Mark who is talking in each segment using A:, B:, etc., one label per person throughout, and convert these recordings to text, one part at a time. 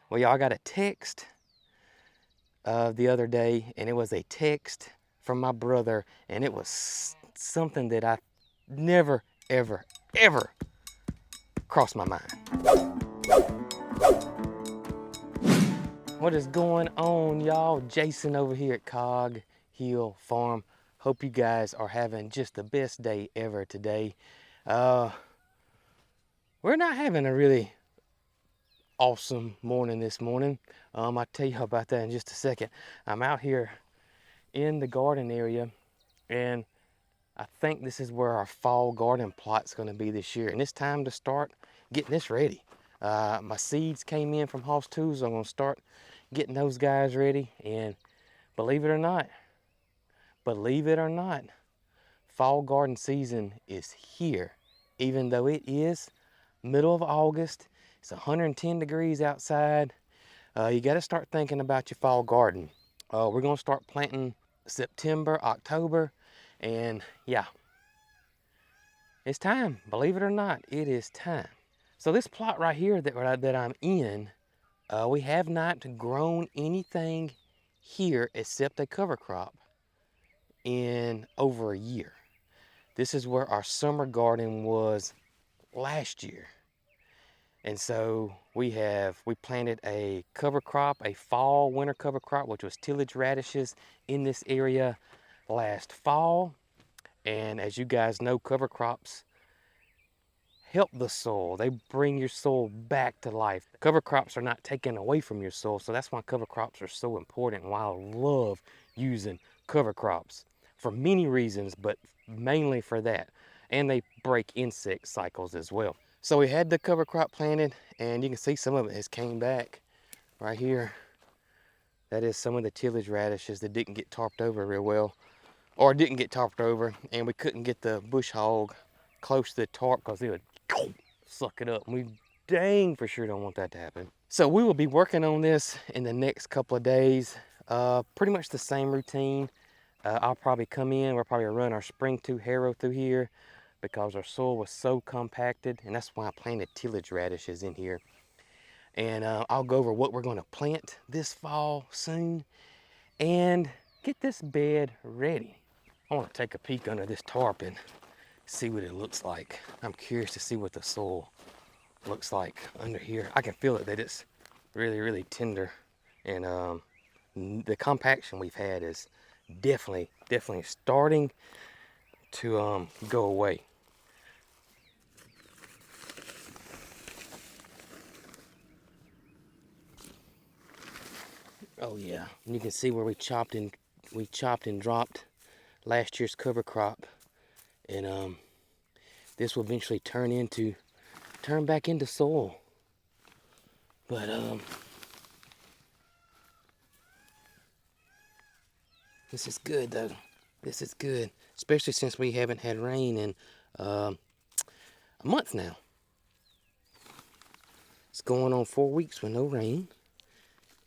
A: Well, y'all, got a text the other day, and it was a text from my brother, and it was something that I never, ever, ever crossed my mind. What is going on, y'all? Jason over here at Cog Hill Farm. Hope you guys are having just the best day ever today. We're not having a really awesome morning this morning. I'll tell you about that in just a second. I'm out here in the garden area, and I think this is where our fall garden plot's going to be this year, and it's time to start getting this ready. My seeds came in from Hoss Tools, so I'm going to start getting those guys ready. And believe it or not, fall garden season is here. Even though it is middle of August, it's 110 degrees outside, you got to start thinking about your fall garden. We're going to start planting September, October, and yeah, it's time. Believe it or not, it is time. So this plot right here that I'm in, we have not grown anything here except a cover crop in over a year. This is where our summer garden was last year. And so we planted a cover crop, a fall winter cover crop, which was tillage radishes in this area last fall. And as you guys know, cover crops help the soil. They bring your soil back to life. Cover crops are not taken away from your soil, so that's why cover crops are so important, and why I love using cover crops for many reasons, but mainly for that. And they break insect cycles as well. So we had the cover crop planted, and you can see some of it has came back right here. That is some of the tillage radishes that didn't get tarped over real well, or didn't get tarped over, and we couldn't get the bush hog close to the tarp because it would suck it up. And we dang for sure don't want that to happen. So we will be working on this in the next couple of days. Pretty much the same routine. I'll probably come in, we'll probably run our spring 2 harrow through here because our soil was so compacted, and that's why I planted tillage radishes in here. And I'll go over what we're going to plant this fall soon and get this bed ready. I want to take a peek under this tarp and see what it looks like. I'm curious to see what the soil looks like under here. I can feel it that it's really, really tender, and the compaction we've had is definitely starting to go away. Oh yeah, and you can see where we chopped and dropped last year's cover crop, and this will eventually turn back into soil. But this is good though. This is good, especially since we haven't had rain in a month now. It's going on 4 weeks with no rain,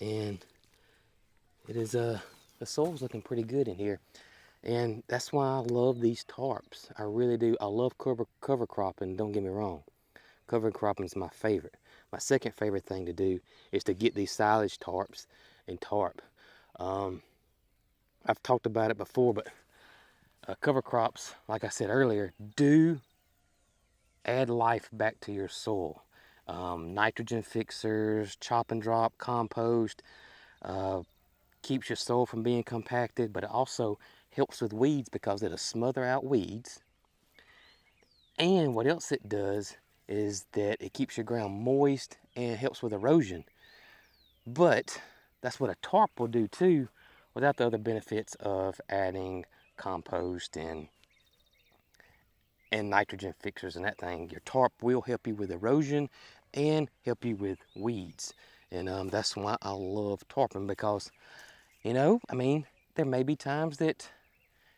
A: and it is the soil's looking pretty good in here. And that's why I love these tarps. I really do. I love cover cropping, don't get me wrong. Cover cropping is my favorite. My second favorite thing to do is to get these silage tarps and tarp. I've talked about it before, but cover crops, like I said earlier, do add life back to your soil. Nitrogen fixers, chop and drop, compost, keeps your soil from being compacted, but it also helps with weeds because it'll smother out weeds. And what else it does is that it keeps your ground moist and helps with erosion. But that's what a tarp will do too, without the other benefits of adding compost and nitrogen fixers and that thing. Your tarp will help you with erosion and help you with weeds. And that's why I love tarping, because, you know, I mean, there may be times that,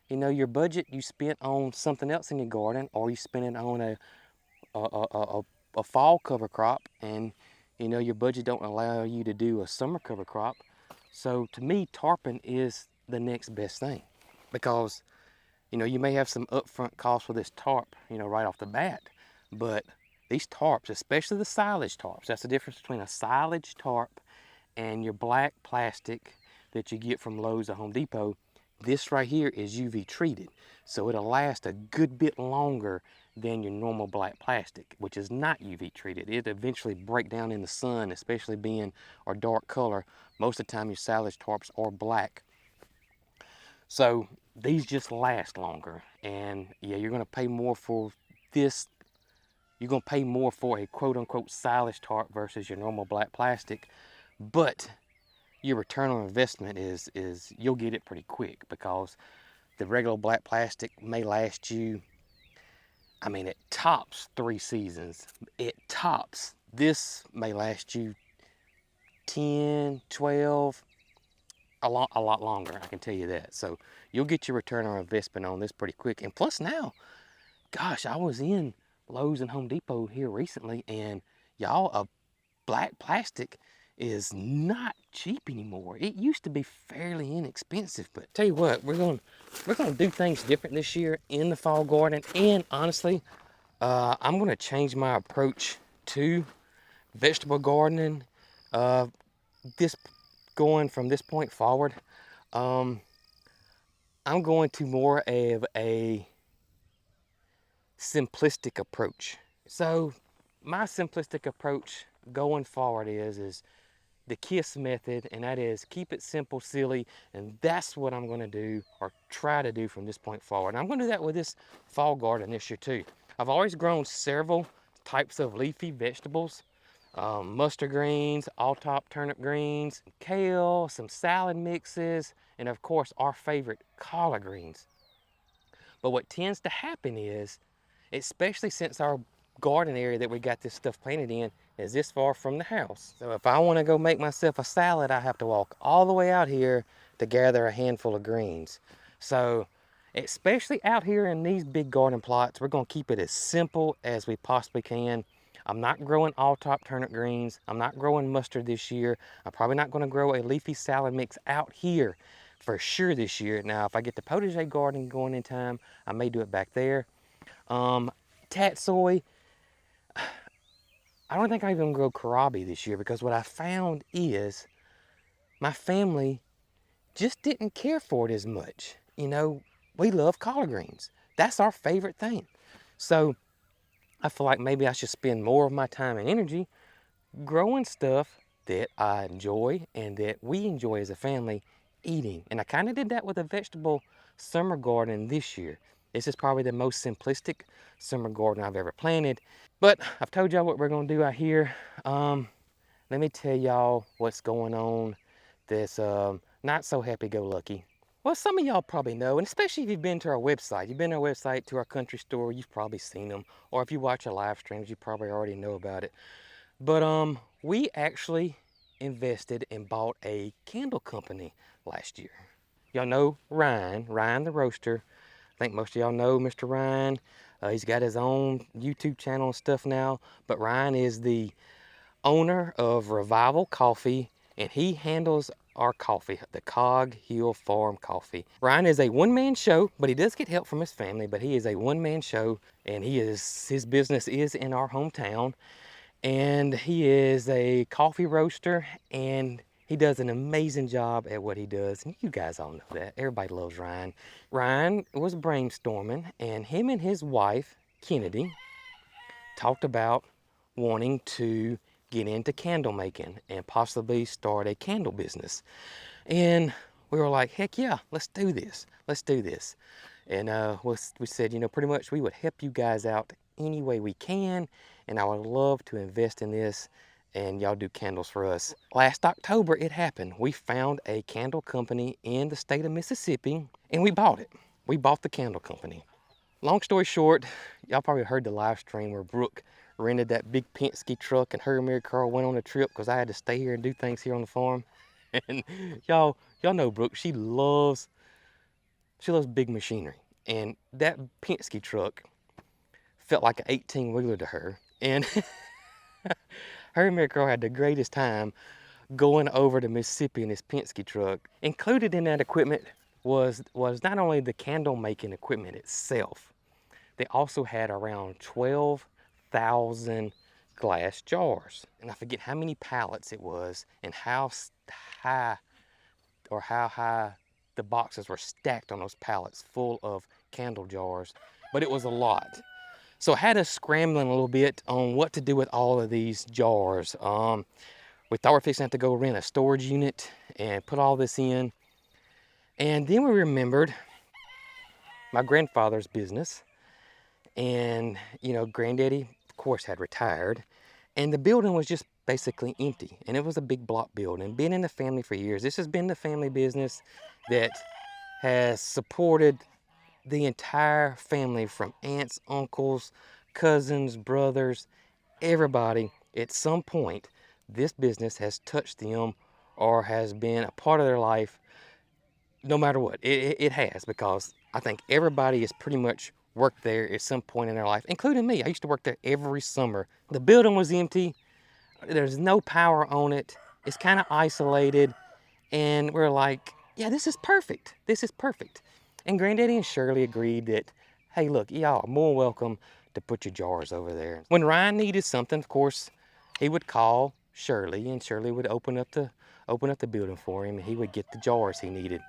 A: you know, your budget you spent on something else in your garden, or you spent it on a fall cover crop, and, you know, your budget don't allow you to do a summer cover crop. So to me, tarping is the next best thing, because, you know, you may have some upfront costs for this tarp, you know, right off the bat, but these tarps, especially the silage tarps, that's the difference between a silage tarp and your black plastic that you get from Lowe's or Home Depot, this right here is UV treated. So it'll last a good bit longer than your normal black plastic, which is not UV treated. It eventually break down in the sun, especially being a dark color. Most of the time your silage tarps are black. So these just last longer. And yeah, you're gonna pay more for this. You're gonna pay more for a quote unquote silage tarp versus your normal black plastic, but your return on investment is you'll get it pretty quick, because the regular black plastic may last you, I mean, it tops 3 seasons. It tops. This may last you 10, 12, a lot longer, I can tell you that. So you'll get your return on investment on this pretty quick. And plus now, gosh, I was in Lowe's and Home Depot here recently, and y'all, a black plastic is not cheap anymore. It used to be fairly inexpensive, but tell you what, we're gonna do things different this year in the fall garden. And honestly, I'm gonna change my approach to vegetable gardening. This going from this point forward, I'm going to more of a simplistic approach. So my simplistic approach going forward is the KISS method, and that is keep it simple, silly, and that's what I'm gonna do, or try to do from this point forward. And I'm gonna do that with this fall garden this year too. I've always grown several types of leafy vegetables, mustard greens, all-top turnip greens, kale, some salad mixes, and of course our favorite, collard greens. But what tends to happen is, especially since our garden area that we got this stuff planted in is this far from the house. So if I want to go make myself a salad, I have to walk all the way out here to gather a handful of greens. So especially out here in these big garden plots, we're going to keep it as simple as we possibly can. I'm not growing all-top turnip greens. I'm not growing mustard this year. I'm probably not going to grow a leafy salad mix out here for sure this year. Now, if I get the potager garden going in time, I may do it back there. Tatsoi, I don't think I'm even gonna grow kohlrabi this year, because what I found is my family just didn't care for it as much. You know, we love collard greens. That's our favorite thing. So I feel like maybe I should spend more of my time and energy growing stuff that I enjoy and that we enjoy as a family eating. And I kind of did that with a vegetable summer garden this year. This is probably the most simplistic summer garden I've ever planted. But I've told y'all what we're gonna do out here. Let me tell y'all what's going on that's not so happy-go-lucky. Well, some of y'all probably know, and especially if you've been to our website. You've been to our website, to our country store, you've probably seen them. Or if you watch our live streams, you probably already know about it. But we actually invested and bought a candle company last year. Y'all know Ryan the roaster. I think most of y'all know Mr. Ryan. He's got his own YouTube channel and stuff now, but Ryan is the owner of Revival Coffee, and he handles our coffee, the Cog Hill Farm coffee. Ryan is a one-man show, but he does get help from his family, but he is a one-man show, and his business is in our hometown, and he is a coffee roaster, and he does an amazing job at what he does, and you guys all know that. Everybody loves Ryan. Ryan was brainstorming, and him and his wife, Kennedy, talked about wanting to get into candle making and possibly start a candle business. And we were like, heck yeah, let's do this. Let's do this. And we said, you know, pretty much we would help you guys out any way we can, and I would love to invest in this, and y'all do candles for us. Last October, it happened. We found a candle company in the state of Mississippi, and we bought it. We bought the candle company. Long story short, y'all probably heard the live stream where Brooke rented that big Penske truck, and her and Mary Carl went on a trip because I had to stay here and do things here on the farm. And y'all know Brooke, she loves big machinery. And that Penske truck felt like an 18-wheeler to her. And her and Mary Carl had the greatest time going over to Mississippi in this Penske truck. Included in that equipment was not only the candle making equipment itself, they also had around 12,000 glass jars. And I forget how many pallets it was and how high the boxes were stacked on those pallets full of candle jars, but it was a lot. So I had us scrambling a little bit on what to do with all of these jars. We thought we were fixing to have to go rent a storage unit and put all this in. And then we remembered my grandfather's business. And, you know, Granddaddy, of course, had retired. And the building was just basically empty. And it was a big block building. Been in the family for years. This has been the family business that has supported the entire family, from aunts, uncles, cousins, brothers, everybody. At some point, this business has touched them or has been a part of their life, no matter what. It has, because I think everybody has pretty much worked there at some point in their life, including me. I used to work there every summer. The building was empty. There's no power on it. It's kind of isolated. And we're like, yeah, this is perfect. This is perfect. And Granddaddy and Shirley agreed that, hey, look, y'all are more welcome to put your jars over there. When Ryan needed something, of course, he would call Shirley, and Shirley would open up the building for him, and he would get the jars he needed.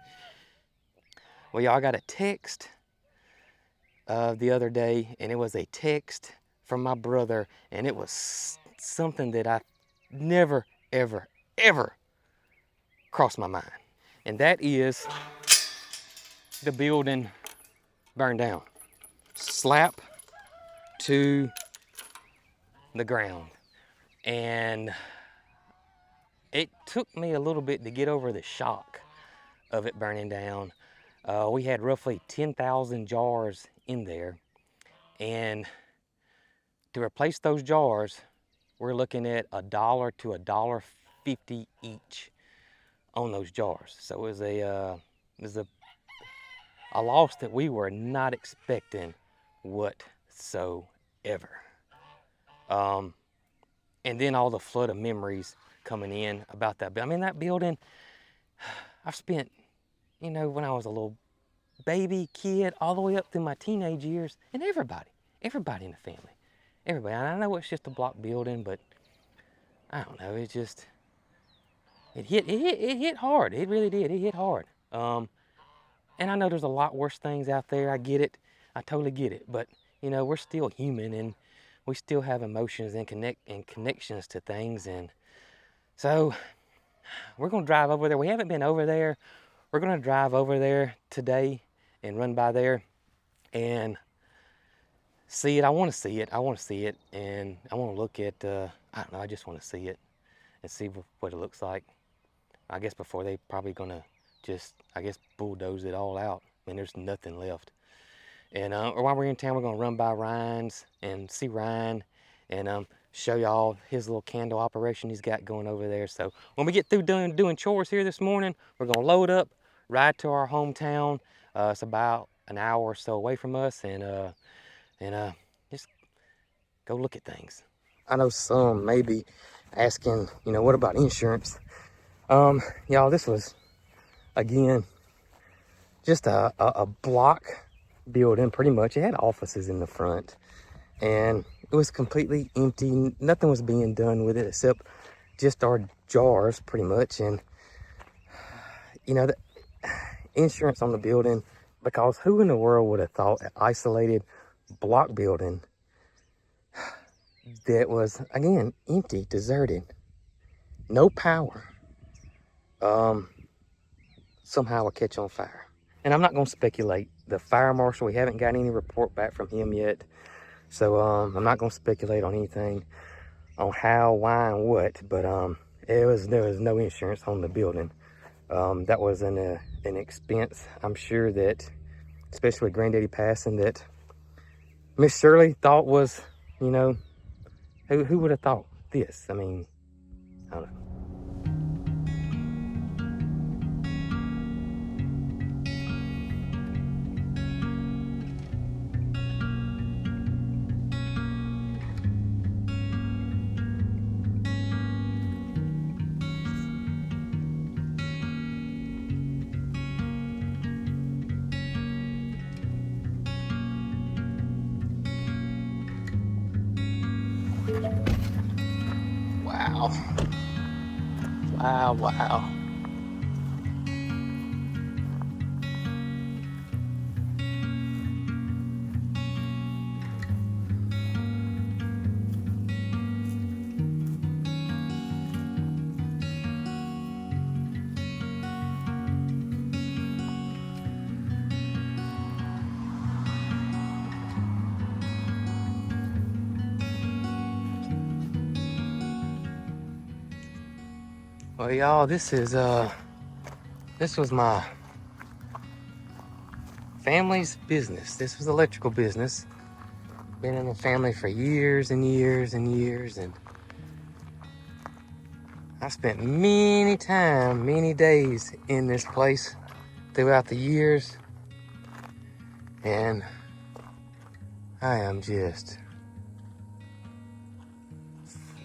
A: Well, y'all, got a text the other day, and it was a text from my brother, and it was something that I never, ever, ever crossed my mind. And that is the building burned down. Slap to the ground. And it took me a little bit to get over the shock of it burning down. We had roughly 10,000 jars in there. And to replace those jars, we're looking at $1 to $1.50 each on those jars. So it was a loss that we were not expecting whatsoever. And then all the flood of memories coming in about that. I mean, that building, I've spent, you know, when I was a little baby, kid, all the way up through my teenage years, and everybody in the family, everybody. I know it's just a block building, but I don't know, it hit hard. It really did. It hit hard. And I know there's a lot worse things out there. I get it. I totally get it. But, you know, we're still human, and we still have emotions and connections to things. And so we're going to drive over there. We haven't been over there. We're going to drive over there today and run by there and see it. I want to see it. I want to see it. And I want to look at, I don't know, I just want to see it and see what it looks like. I guess before they probably going to just, I guess, bulldoze it all out. I mean, there's nothing left. And while we're in town, we're going to run by Ryan's and see Ryan and show y'all his little candle operation he's got going over there. So when we get through doing chores here this morning, we're going to load up, ride to our hometown. It's about an hour or so away from us, and just go look at things. I know some may be asking, you know, what about insurance? Y'all, this was, again, just a block building, pretty much. It had offices in the front, and it was completely empty. Nothing was being done with it except just our jars, pretty much. And, you know, the insurance on the building, because who in the world would have thought an isolated block building that was, again, empty, deserted, no power, somehow would catch on fire. And I'm not going to speculate. The fire marshal, we haven't got any report back from him yet. So I'm not going to speculate on anything on how, why, and what. But there was no insurance on the building. That was an expense, I'm sure, that, especially with Granddaddy passing, that Miss Shirley thought was, you know, who would have thought this? I mean, I don't know. Wow, wow. Well, y'all, this was my family's business. This was electrical business. Been in the family for years and years and years, and I spent many days in this place throughout the years, and I am just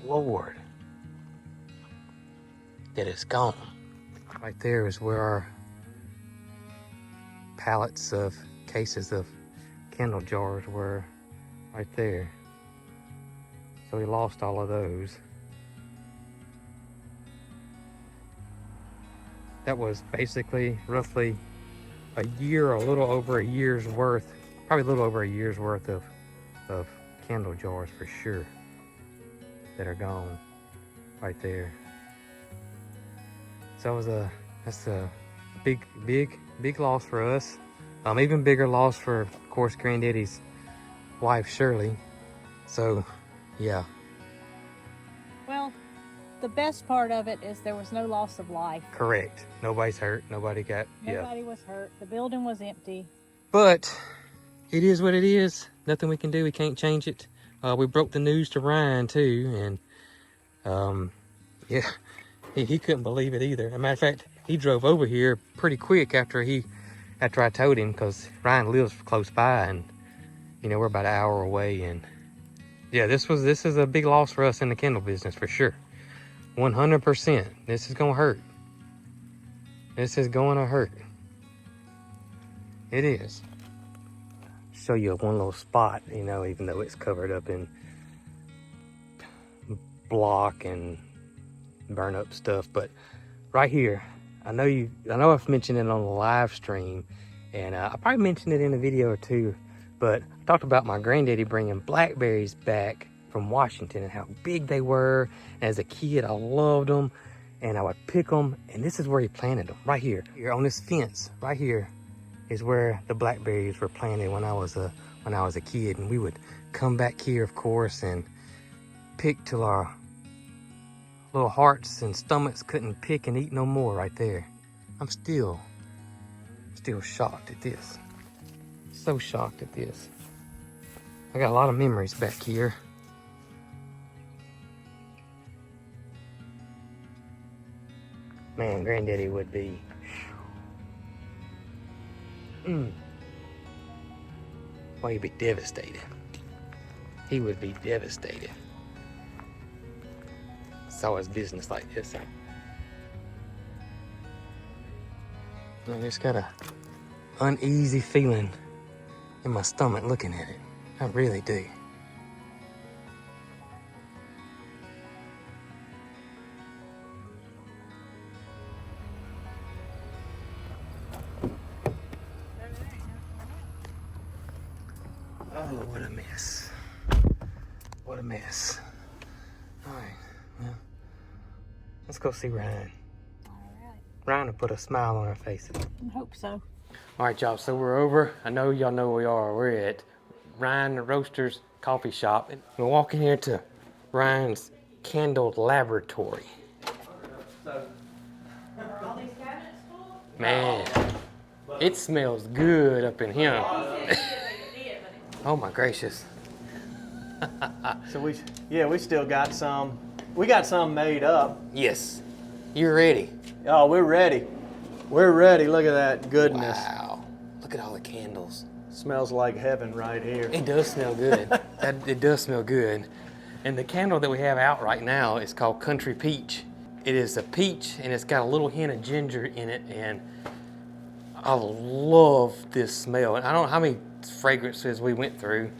A: floored that it's gone. Right there is where our pallets of cases of candle jars were, right there. So we lost all of those. That was basically roughly a year, or a little over a year's worth, probably a little over a year's worth of candle jars for sure that are gone right there. So that's a big loss for us. Even bigger loss for, of course, Granddaddy's wife, Shirley. So, yeah.
B: Well, the best part of it is there was no loss of life.
A: Correct. Nobody's hurt. Nobody
B: was hurt. The building was empty.
A: But it is what it is. Nothing we can do. We can't change it. We broke the news to Ryan too, and yeah, he couldn't believe it either. As a matter of fact, he drove over here pretty quick after I told him, because Ryan lives close by, and you know, we're about an hour away. And yeah, this is a big loss for us in the candle business for sure. 100%. This is gonna hurt. This is going to hurt. It is. Show you one little spot, you know, even though it's covered up in block and burn up stuff, but right here, I know I've mentioned it on the live stream, and I probably mentioned it in a video or two, but I talked about my granddaddy bringing blackberries back from Washington and how big they were. And as a kid, I loved them, and I would pick them, and this is where he planted them, right here. Here on this fence, right here, is where the blackberries were planted when I was a kid. And we would come back here, of course, and pick till our little hearts and stomachs couldn't pick and eat no more right there. I'm still shocked at this. So shocked at this. I got a lot of memories back here. Man, Granddaddy would be... Well, he'd be devastated. He would be devastated. Saw his business like this. I just got a uneasy feeling in my stomach looking at it. I really do. Oh, what a mess. What a mess. All right, well, let's go see Ryan.
B: All right.
A: Ryan will put a smile on our faces.
B: I hope so.
A: All right, y'all, so we're over. I know y'all know where we are. We're at Ryan the Roaster's coffee shop. And we're walking here to Ryan's candle laboratory. Man, it smells good up in here. Oh my gracious.
C: So we still got some. We got some made up.
A: Yes, you're ready.
C: Oh, we're ready. We're ready. Look at that goodness.
A: Wow, look at all the candles.
C: Smells like heaven right here.
A: It does smell good. It does smell good. And the candle that we have out right now is called Country Peach. It is a peach, and it's got a little hint of ginger in it, and I love this smell. And I don't know how many fragrances we went through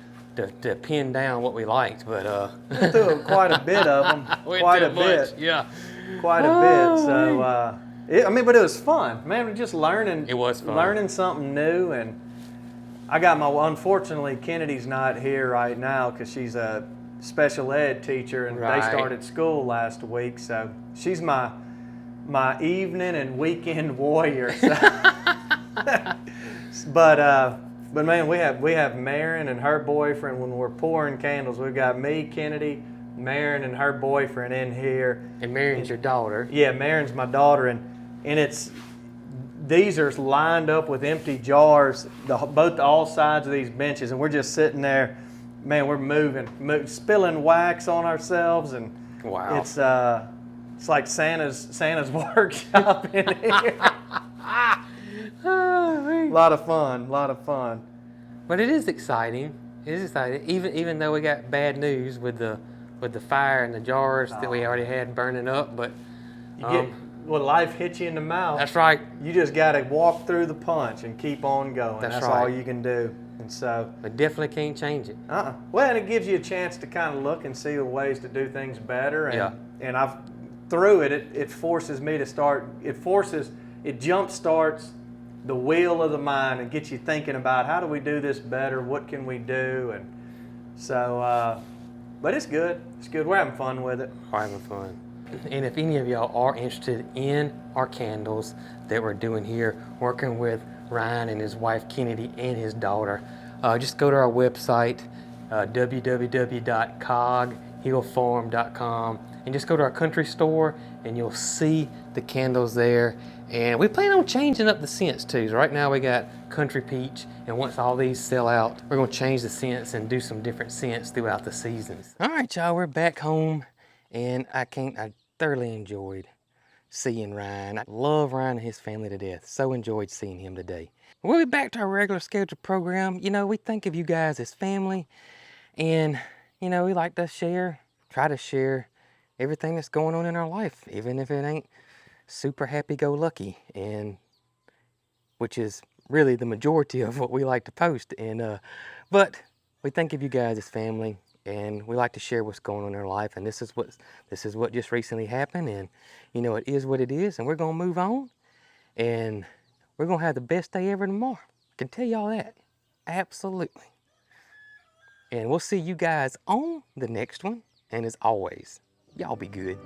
A: to pin down what we liked, but
C: We threw quite a bit of them.
A: Way
C: Quite
A: too
C: a bit.
A: much, yeah.
C: quite a bit. So, I mean, but it was fun, man. We're just learning.
A: It was fun.
C: Learning something new, and I got unfortunately, Kennedy's not here right now because she's a special ed teacher, and
A: Right.
C: they started school last week. So she's my evening and weekend warrior. So. But man, we have Marin and her boyfriend. When we're pouring candles, we've got me, Kennedy, Marin, and her boyfriend in here.
A: And Marion's your daughter.
C: Yeah, Marin's my daughter, and these are lined up with empty jars, all sides of these benches, and we're just sitting there. Man, we're moving, spilling wax on ourselves, and
A: Wow.
C: it's like Santa's workshop in here. A lot of fun.
A: But it is exciting. It is exciting. Even though we got bad news with the fire and the jars that we already had burning up, but
C: When life hits you in the mouth,
A: that's right.
C: you just got to walk through the punch and keep on going.
A: That's
C: all
A: right.
C: you can do. And so,
A: We definitely can't change it.
C: well, and it gives you a chance to kind of look and see the ways to do things better. And,
A: Yeah.
C: And through it forces me to start. It jump starts the wheel of the mind and gets you thinking about how do we do this better? What can we do? And so, but it's good. It's good. We're having fun with it.
A: We're having fun. And if any of y'all are interested in our candles that we're doing here, working with Ryan and his wife Kennedy and his daughter, just go to our website, www.coghillfarm.com, and just go to our country store and you'll see the candles there. And we plan on changing up the scents too. So right now we got Country Peach, and once all these sell out, we're gonna change the scents and do some different scents throughout the seasons. All right, y'all, we're back home, and I thoroughly enjoyed seeing Ryan. I love Ryan and his family to death. So enjoyed seeing him today. We'll be back to our regular scheduled program. You know, we think of you guys as family, and you know, we like to try to share everything that's going on in our life, even if it ain't super happy-go-lucky, and which is really the majority of what we like to post. And but we think of you guys as family, and we like to share what's going on in our life. And this is what just recently happened, and you know, it is what it is, and we're gonna move on, and we're gonna have the best day ever tomorrow. I can tell y'all that, absolutely. And we'll see you guys on the next one. And as always, y'all be good.